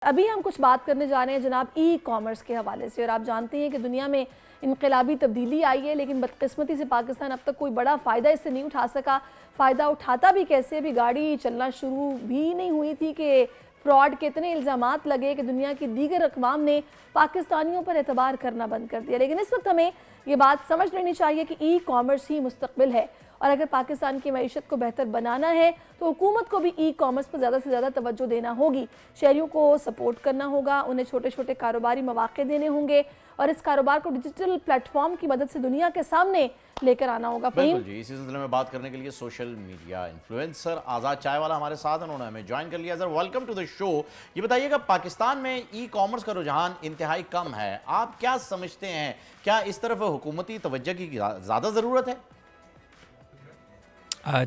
ابھی ہم کچھ بات کرنے جا رہے ہیں جناب ای کامرس کے حوالے سے، اور آپ جانتے ہیں کہ دنیا میں انقلابی تبدیلی آئی ہے، لیکن بدقسمتی سے پاکستان اب تک کوئی بڑا فائدہ اس سے نہیں اٹھا سکا۔ فائدہ اٹھاتا بھی کیسے؟ ابھی گاڑی چلنا شروع بھی نہیں ہوئی تھی کہ فراڈ کے اتنے الزامات لگے کہ دنیا کی دیگر اقوام نے پاکستانیوں پر اعتبار کرنا بند کر دیا۔ لیکن اس وقت ہمیں یہ بات سمجھ لینی چاہیے کہ ای کامرس ہی مستقبل ہے، اور اگر پاکستان کی معیشت کو بہتر بنانا ہے تو حکومت کو بھی ای کامرس پر زیادہ سے زیادہ توجہ دینا ہوگی، شہریوں کو سپورٹ کرنا ہوگا، انہیں چھوٹے چھوٹے کاروباری مواقع دینے ہوں گے، اور اس کاروبار کو ڈیجیٹل پلیٹ فارم کی مدد سے دنیا کے سامنے لے کر آنا ہوگا۔ بالکل جی، اسی سلسلے میں بات کرنے کے لیے سوشل میڈیا انفلوئنسر آزاد چائے والا ہمارے ساتھ، انہوں نے ہمیں جوائن کر لیا۔ سر ویلکم ٹو دی شو۔ یہ بتائیے گا پاکستان میں ای کامرس کا رجحان انتہائی کم ہے، آپ کیا سمجھتے ہیں، کیا اس طرف حکومتی توجہ کی زیادہ ضرورت ہے؟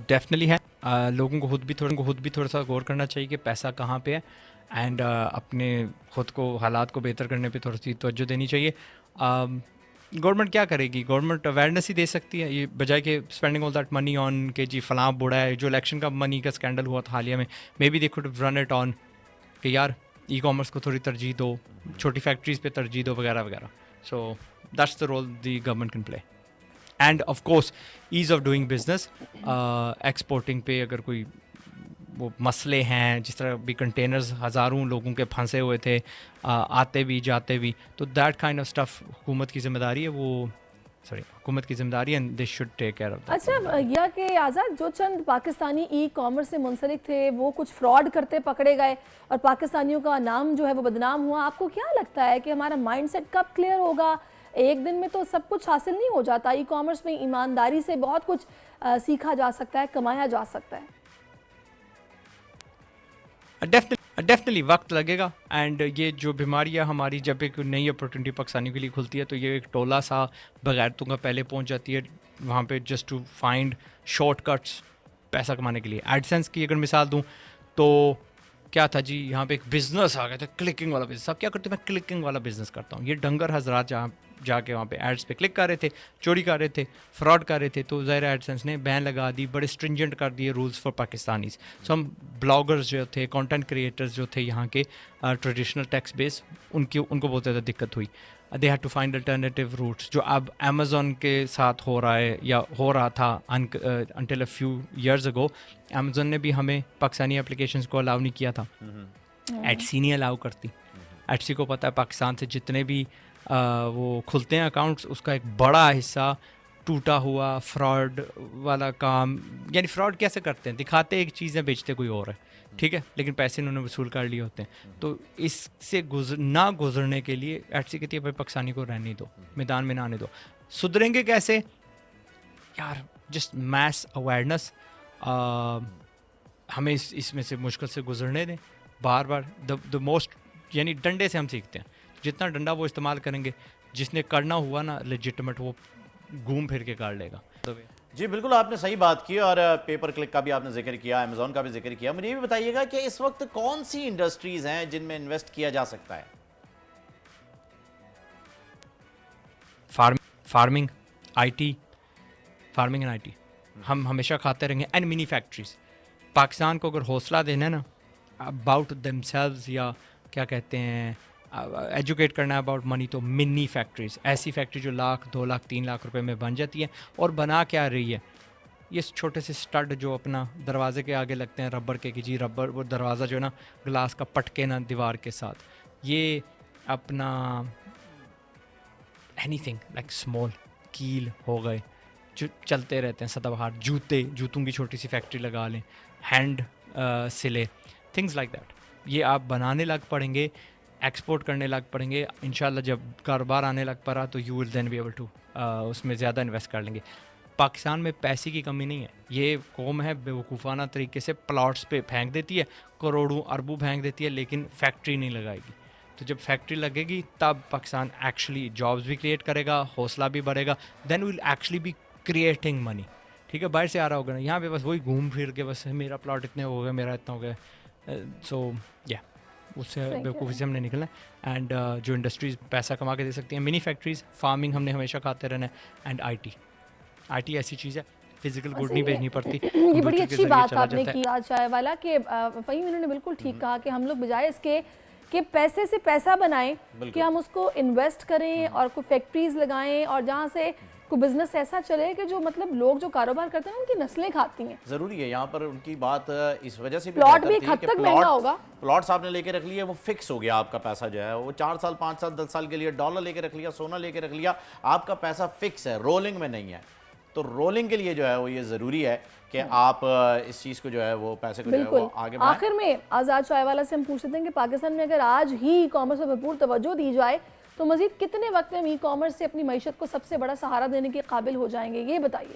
ڈیفینیٹلی ہے۔ لوگوں کو خود بھی تھوڑا سا غور کرنا چاہیے کہ پیسہ کہاں پہ ہے، اینڈ اپنے خود کو حالات کو بہتر کرنے پہ تھوڑی سی توجہ دینی چاہیے۔ گورنمنٹ کیا کرے گی؟ گورنمنٹ اویئرنیس ہی دے سکتی ہے، یہ بجائے کہ اسپینڈنگ آل دیٹ منی آن کہ جی فلاں بوڑھا ہے۔ جو الیکشن کا منی کا اسکینڈل ہوا تھا حالیہ میں، maybe they code run it on کہ یار ای کامرس کو تھوڑی ترجیح دو، چھوٹی فیکٹریز پہ ترجیح دو وغیرہ وغیرہ۔ So that's the role the government can play, and of course ease of doing business. Exporting پہ اگر کوئی وہ مسئلے ہیں، جس طرح بھی کنٹینرز ہزاروں لوگوں کے پھنسے ہوئے تھے، آتے بھی جاتے بھی، تو دیٹ کائنڈ آف اسٹف حکومت کی ذمہ داری ہے، حکومت کی ذمہ داری ہے، and they should take care of that. اچھا، یہ کہ آزاد جو چند پاکستانی ای کامرس سے منسلک تھے وہ کچھ فراڈ کرتے پکڑے گئے اور پاکستانیوں کا نام جو ہے وہ بدنام ہوا، آپ کو کیا لگتا ہے کہ ہمارا مائنڈ سیٹ کب کلیئر ہوگا؟ ایک دن میں تو سب کچھ حاصل نہیں ہو جاتا، ای کامرس میں ایمانداری سے بہت کچھ سیکھا جا سکتا ہے، کمایا جا سکتا ہے۔ ڈیفینیٹلی وقت لگے گا، اینڈ یہ جو بیماریاں ہماری جب ایک نئی اپرچونیٹی پاکستانیوں کے لیے کھلتی ہے تو یہ ایک ٹولہ سا بغیرتوں کا پہلے پہنچ جاتی ہے وہاں پہ، just to find shortcuts پیسہ کمانے کے لیے۔ ایڈسنس کی اگر مثال دوں تو کیا تھا جی، یہاں پہ ایک بزنس آ گیا تھا، کلکنگ والا بزنس۔ اب کیا کرتے ہیں؟ میں کلکنگ والا بزنس کرتا ہوں۔ یہ ڈنگر حضرات جہاں جا کے وہاں پہ ایڈس پہ کلک کر رہے تھے، چوری کر رہے تھے، فراڈ کر رہے تھے، تو ظاہر ایڈسنس نے بین لگا دی، بڑے اسٹرنجنٹ کر دیے رولز فار پاکستانیز۔ سو ہم بلاگرز جو تھے، کانٹینٹ کریٹرز جو تھے یہاں کے ٹریڈیشنل ٹیکس بیس، ان کو بہت زیادہ دقت ہوئی۔ They had to find alternative routes, جو اب امیزون کے ساتھ ہو رہا ہے یا ہو رہا تھا until a few years ago. Amazon نے بھی ہمیں پاکستانی اپلیکیشنز کو الاؤ نہیں کیا تھا، ایٹسی نہیں الاؤ کرتی۔ ایٹسی کو پتہ ہے پاکستان سے جتنے بھی وہ کھلتے ہیں اکاؤنٹس، اس کا ایک بڑا حصہ ٹوٹا ہوا فراڈ والا کام، یعنی فراڈ کیسے کرتے ہیں؟ دکھاتے ایک چیزیں، بیچتے کوئی اور ہے، ٹھیک ہے، لیکن پیسے انہوں نے وصول کر لیے ہوتے ہیں۔ تو اس سے نہ گزرنے کے لیے ایٹسی کہتی ہے بھائی پاکستانی کو رہنے دو، میدان میں نہ آنے دو۔ سدھریں گے کیسے یار؟ جسٹ میس اویئرنیس، ہمیں اس میں سے مشکل سے گزرنے دیں بار بار۔ دا موسٹ، یعنی ڈنڈے سے ہم سیکھتے ہیں، جتنا ڈنڈا وہ استعمال کریں گے، جس نے کرنا ہوا نا لیجٹمیٹ، وہ گھوم پھر کے کر لے گا۔ جی بالکل، آپ نے صحیح بات کی، اور پیپر کلک کا بھی آپ نے ذکر کیا، امیزون کا بھی ذکر کیا۔ مجھے یہ بھی بتائیے گا کہ اس وقت کون سی انڈسٹریز ہیں جن میں انویسٹ کیا جا سکتا ہے؟ Farming, I T, farming and I T ہم ہمیشہ کھاتے رہیں گے، اینڈ منی فیکٹریز۔ پاکستان کو اگر حوصلہ دینا ہے نا اباؤٹ دیم سیلوز، یا کیا کہتے ہیں ایجوکیٹ کرنا ہے اباؤٹ منی، تو منی فیکٹریز، ایسی فیکٹری جو 1,00,000 2,00,000 3,00,000 روپے میں بن جاتی ہے، اور بنا کیا رہی ہے؟ یہ چھوٹے سے سٹڈ جو اپنا دروازے کے آگے لگتے ہیں ربر کے، کہ جی ربر، وہ دروازہ جو ہے نا گلاس کا پٹکے نا دیوار کے ساتھ، یہ اپنا اینی تھنگ لائک اسمال کیل ہو گئے جو چلتے رہتے ہیں سدا بہار، جوتوں کی چھوٹی سی فیکٹری لگا لیں، ہینڈ سلے، تھنگز لائک دیٹ، یہ آپ بنانے لگ پڑیں گے، ایکسپورٹ کرنے لگ پڑیں گے انشاءاللہ۔ جب کاروبار آنے لگ پڑا تو you will then be able to اس میں زیادہ انویسٹ کر لیں گے۔ پاکستان میں پیسے کی کمی نہیں ہے، یہ قوم ہے بے وقوفانہ طریقے سے پلاٹس پہ پھینک دیتی ہے، کروڑوں اربوں پھینک دیتی ہے، لیکن فیکٹری نہیں لگائے گی۔ تو جب فیکٹری لگے گی تب پاکستان ایکچولی جابس بھی کریٹ کرے گا، حوصلہ بھی بڑھے گا، دین ول ایکچولی بی کریٹنگ منی، ٹھیک ہے۔ باہر سے آ رہا ہوگا نا، یہاں پہ بس وہی گھوم پھر کے بس میرا پلاٹ اتنے ہو گئے، میرا اتنا ہو گیا، سو یا اس سے بیوقوفی سے ہم نے نکلنا ہے۔ اینڈ جو انڈسٹریز پیسہ کما کے دے سکتی ہیں، منی فیکٹریز، فارمنگ ہم نے ہمیشہ کھاتے رہنا ہے، اینڈ آئی ٹی ایسی چیز ہے فزیکل گڈ نہیں بھیجنی پڑتی۔ یہ بڑی اچھی بات آپ نے کی آج چائے والا، کہ فہیم انہوں نے بالکل ٹھیک کہا کہ ہم لوگ بجائے اس کے کہ پیسے سے پیسہ بنائیں کہ ہم اس کو انویسٹ کریں اور کوئی فیکٹریز لگائیں اور جہاں سے کوئی بزنس ایسا چلے کہ جو مطلب لوگ جو کاروبار کرتے ہیں ان کی نسلیں کھاتی ہیں. ضروری ہے یہاں پر ان کی بات اس وجہ سے بھی پلاٹ بھی ایک حد تک مہنگا ہوگا. پلاٹس آپ نے لے کے رکھ لیے وہ فکس ہو گیا آپ کا پیسہ جو ہے وہ 4 سال 5 سال 10 سال کے لیے ڈالر لے کے رکھ لیا سونا لے کے رکھ لیا آپ کا پیسہ فکس ہے رولنگ میں نہیں ہے. تو رولنگ کے لیے جو ہے وہ یہ ضروری ہے کہ آپ اس چیز کو جو ہے وہ پیسے کو جو ہے وہ آگے بڑھائیں. آخر میں آزاد چائے والا سے ہم پوچھتے ہیں کہ پاکستان میں اگر آج ہی ای کامرس پر بھرپور توجہ دی جائے تو مزید کتنے وقت میں ہم ای کامرس سے اپنی معیشت کو سب سے بڑا سہارا دینے کے قابل ہو جائیں گے, یہ بتائیے.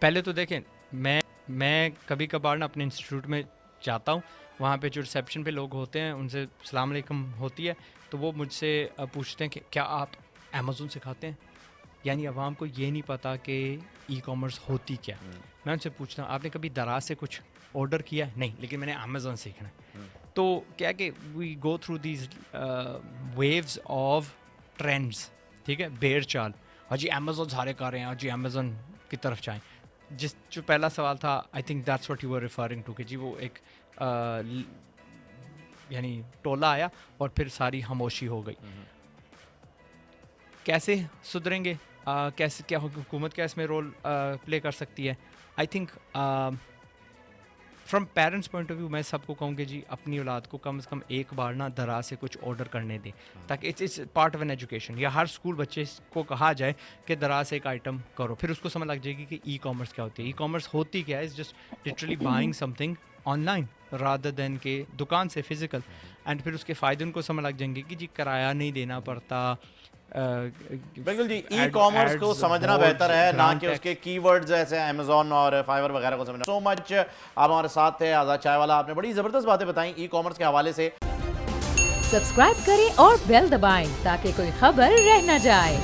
پہلے تو دیکھیں میں کبھی کبھار نا اپنے انسٹیٹیوٹ میں جاتا ہوں, وہاں پہ جو ریسیپشن پہ لوگ ہوتے ہیں ان سے السلام علیکم ہوتی ہے تو وہ مجھ سے پوچھتے ہیں کہ کیا آپ امیزون سکھاتے ہیں. یعنی عوام کو یہ نہیں پتہ کہ ای کامرس ہوتی کیا. میں ان سے پوچھتا ہوں آپ نے کبھی دراز سے کچھ آرڈر کیا ہے؟ نہیں, لیکن میں نے امیزون سیکھنا ہے. تو کیا کہ we go through these views of trends, ٹھیک ہے, بیر چال, اور جی امیزون سارے کر رہے ہیں, اور جی امیزون کی طرف جائیں. جو پہلا سوال تھا I think that's what you are referring to کہ جی وہ ایک یعنی ٹولہ آیا اور پھر ساری خاموشی ہو گئی. کیسے سدھریں گے, کیسے کیا حکومت کیا اس میں رول پلے کر سکتی ہے؟ I think from parents point of view میں سب کو کہوں گے جی اپنی اولاد کو کم از کم ایک بار نا دراز سے کچھ آرڈر کرنے دیں تاکہ it's part of an education. یا ہر اسکول بچے کو کہا جائے کہ دراز سے ایک آئٹم کرو, پھر اس کو سمجھ لگ جائے گی کہ ای کامرس کیا ہوتی ہے. ای کامرس ہوتی کیا ہے؟ It's just literally buying something online rather than کہ دکان سے فزیکل. اینڈ پھر اس کے فائدے ان کو سمجھ لگ جائیں گے کہ جی کرایہ نہیں دینا پڑتا. بالکل جی, ای کامرس کو سمجھنا بہتر ہے نہ کہ اس کے کی ورڈز ایسے امیزون اور فائور وغیرہ کو سمجھنا. سو مچ. آپ ہمارے ساتھ تھے آزاد چائے والا, آپ نے بڑی زبردست باتیں بتائیں ای کامرس کے حوالے سے. سبسکرائب کریں اور بیل دبائیں تاکہ کوئی خبر رہ نہ جائے.